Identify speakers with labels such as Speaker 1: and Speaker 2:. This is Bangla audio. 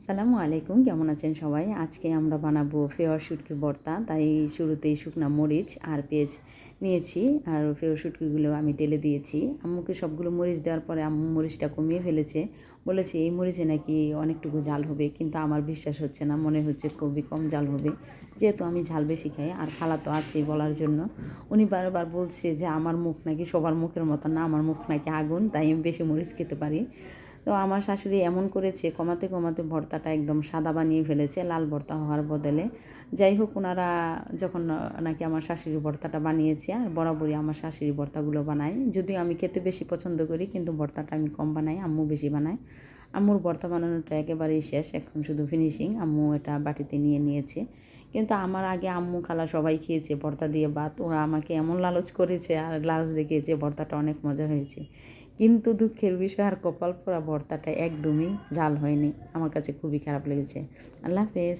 Speaker 1: আসসালামু আলাইকুম, কেমন আছেন সবাই? আজকে আমরা বানাবো ফেওয়ার শুটকির ভর্তা। তাই শুরুতেই শুকনা মরিচ আর পেঁয়াজ নিয়েছি, আর ফেওয়ার শুটকিগুলো আমি ঢেলে দিয়েছি। আম্মুকে সবগুলো মরিচ দেওয়ার পরে আম্মু মরিচটা কমিয়ে ফেলেছে, বলেছে এই মরিচে নাকি অনেকটুকু ঝাল হবে, কিন্তু আমার বিশ্বাস হচ্ছে না, মনে হচ্ছে খুবই কম ঝাল হবে, যেহেতু আমি ঝাল বেশি খাই। আর খালা তো আছেই বলার জন্য, উনি বারবার বলছে যে আমার মুখ নাকি সবার মুখের মতো না, আমার মুখ নাকি আগুন, তাই আমি বেশি মরিচ খেতে পারি। তো আমার শাশুড়ি এমন করেছে, কমাতে কমাতে ভর্তাটা একদম সাদা বানিয়ে ফেলেছে, লাল ভর্তা হওয়ার বদলে। যাই হোক, ওনারা যখন নাকি আমার শাশুড়ি ভর্তাটা বানিয়েছে, আর বরাবরই আমার শাশুড়ি ভর্তাগুলো বানায়, যদিও আমি খেতে বেশি পছন্দ করি, কিন্তু ভর্তাটা আমি কম বানাই, আম্মু বেশি বানায়। আম্মুর ভর্তা বানানোটা একেবারেই শেষ, এখন শুধু ফিনিশিং। আম্মু এটা বাটিতে নিয়ে নিয়েছে, কিন্তু আমার আগে আম্মু খালা সবাই খেয়েছে ভর্তা দিয়ে ভাত। ওরা আমাকে এমন লালচ করেছে আর লালচ দেখিয়েছে, ভর্তাটা অনেক মজা হয়েছে, কিন্তু দুঃখের বিষয় আর কপাল পোড়া ভর্তাটা একদমই ঝাল হয়নি। আমার কাছে খুবই খারাপ লেগেছে। আল্লাহ হাফেজ।